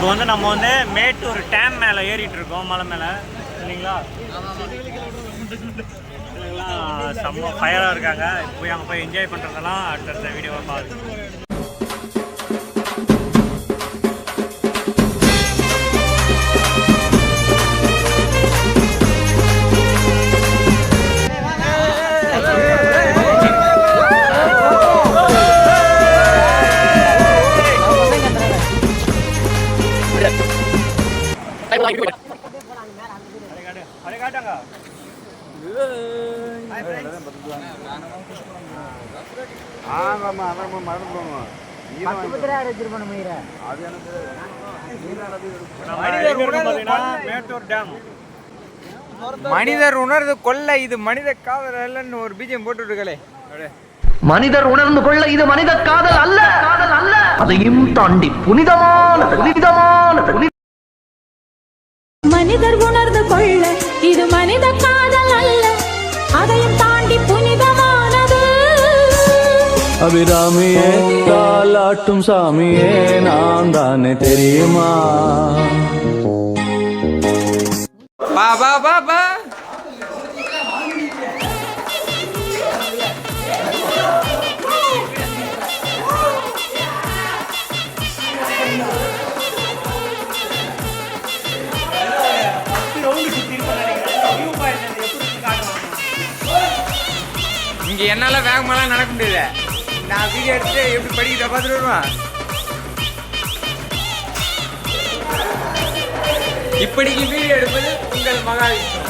இப்போ வந்து நம்ம வந்து மேட்டூர் டேம் மேலே ஏறிட்டு இருக்கோம், மலை மேலே இல்லைங்களா? செம்ம ஃபயராக இருக்காங்க. போய் அங்கே போய் என்ஜாய் பண்ணுறதெல்லாம் அடுத்தடுத்த வீடியோவை பார்த்து. மனிதர் உணர்ந்து கொள்ள இது மனித காதல் அல்லன்னு ஒரு பீஜம் போட்டு இருக்கலே. மனிதர் உணர்ந்து கொள்ள இது மனித காதல் அல்ல, காதல் அல்ல, அதையும் தாண்டி புனிதமான புனிதமான மனிதர் உணர்ந்து கொள்ள இது மனித காதல் அல்ல, அதையும் தாண்டி புனிதமானது. அபிராமியே தாலாட்டும் சாமியே நான் தானே தெரியுமா? பாபா பாபா இங்க என்னால வேகமெல்லாம் நடக்க முடியல. நான் வீடியோ எடுத்து எப்படி படிக்கிட்ட பார்த்துட்டு வருவான். இப்படிக்கு வீடியோ எடுப்பது உங்கள் மகாவிஷ்ணு.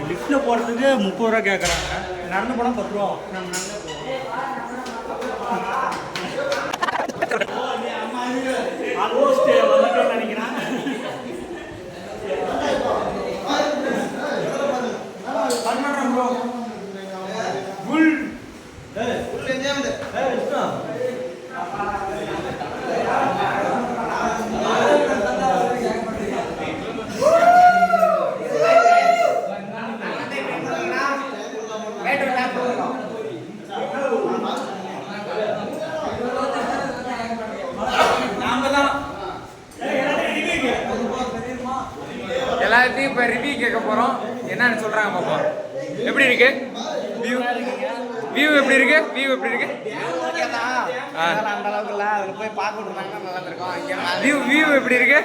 லிஃப்ட்ல போறதுக்கு 30 ரூபா கேட்கறாங்க. நடந்து போனா 10 ரூபா. நம்ம நடந்து ஆல்மோஸ்ட் வந்துட்டோம்னு நினைக்கிறேன். எல்லாத்தையும் இப்போ ரிவ்யூ கேட்க போகிறோம். என்னன்னு சொல்கிறாங்க பார்ப்போம். எப்படி இருக்கு வியூ? வியூ எப்படி இருக்கு? வியூ எப்படி இருக்கு? அந்த அளவுக்கு இல்லை, அதில் போய் பார்க்க விட்டுருந்தாங்கன்னா நல்லா இருந்திருக்கும். இங்கே வியூ வியூ எப்படி இருக்கு?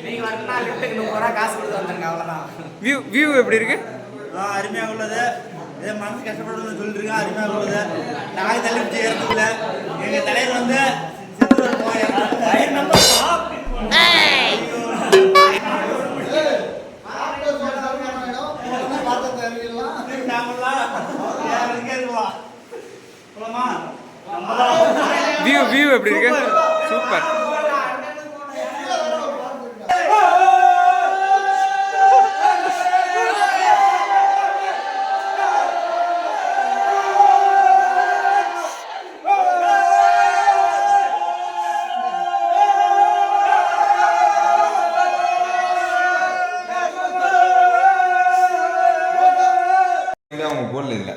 நீங்கள் வரணும்னா லிஃப்ட்டுக்கு 30 ரூபா காசு கொடுத்து வந்துருங்க, அவ்வளோதான். வியூ வியூ எப்படி இருக்கு? அருமையாக உள்ளது. இதே மனசு கஷ்டப்படுறதுன்னு சொல்லிருக்கேன். அருமையாக உள்ளது. நாய் தள்ளி ஏறதுக்குள்ள எங்கள் தலைவர் வந்து வியூ வியூ எப்படி இருக்கு? சூப்பர். அவங்க போடல இல்லை.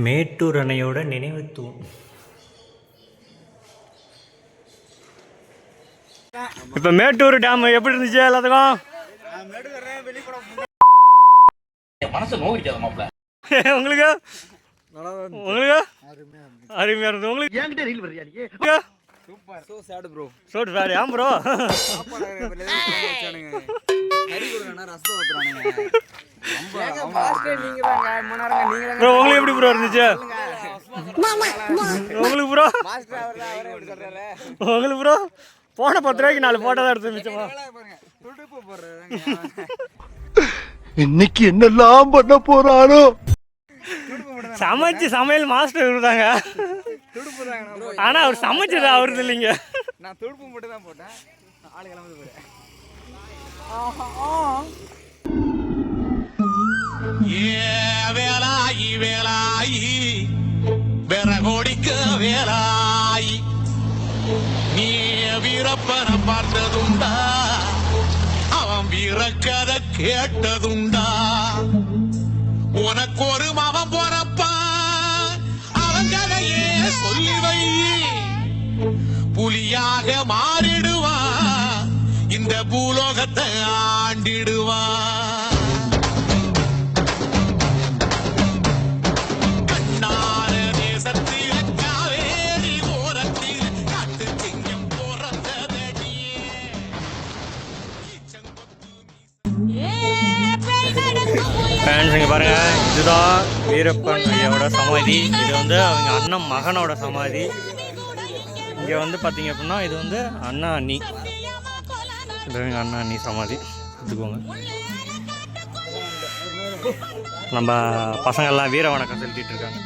மேட்டூர் அணையோட நினைவுத்துவம். இப்போ மேட்டூர் டேம் எப்படி இருந்துச்சு எல்லாத்துக்கும்? உங்களுக்கு உங்களுக்கு அருமையா இருந்தது. உங்களுக்கு என்கிட்ட ரீல் வர்றியா நீ? Super. So sad bro. So sad. ஏன் ப்ரோ? ப்ரோ உங்களுக்கு எப்படி ப்ரோ இருந்துச்சு? உங்களுக்கு ப்ரோ உங்களுக்கு ப்ரோ போன 10 ரூபாய்க்கு 4 போட்டோ தான் எடுத்து மிச்சமா. இன்னைக்கு என்னெல்லாம் பண்ண போறானோ? சமைச்சு சமையல் மாஸ்டர் இருந்தாங்க. ஆனா அவர் சமைச்சது அவருது இல்லைங்க. நான் துடுப்பு மட்டும் தான் போட்டேன். ஆளு கிளம்புது போறேன். வேலாயி வேலாயி விறகோடிக்க வேலாயி நீ வீரப்பன பார்த்ததுண்டா அவன் வீரக்கதை கேட்டதுண்டா உனக்கு ஒரு மவன் போறப்பான் அவன் கதையே சொல்லி வை புலியாக மாறிடுவான் இந்த பூலோகத்தை ஆண்டிடுவான் கண்ணார தேசத்தில் காவேரி ஓரத்தில் காட்டு சிங்கம் பிறந்ததடியே ஃபேன்ஸ் இங்கே பாருங்கள், இதுதான் வீரப்பன் ஐயாவோட சமாதி. இது வந்து அவங்க அண்ணன் மகனோட சமாதி. இங்கே வந்து பார்த்தீங்க அப்படின்னா இது வந்து அண்ணா அண்ணி, இது எங்கள் அண்ணா அண்ணி சமாதி. எடுத்துக்கோங்க. நம்ம பசங்கள்லாம் வீர வணக்கம் செலுத்திட்டு இருக்காங்க.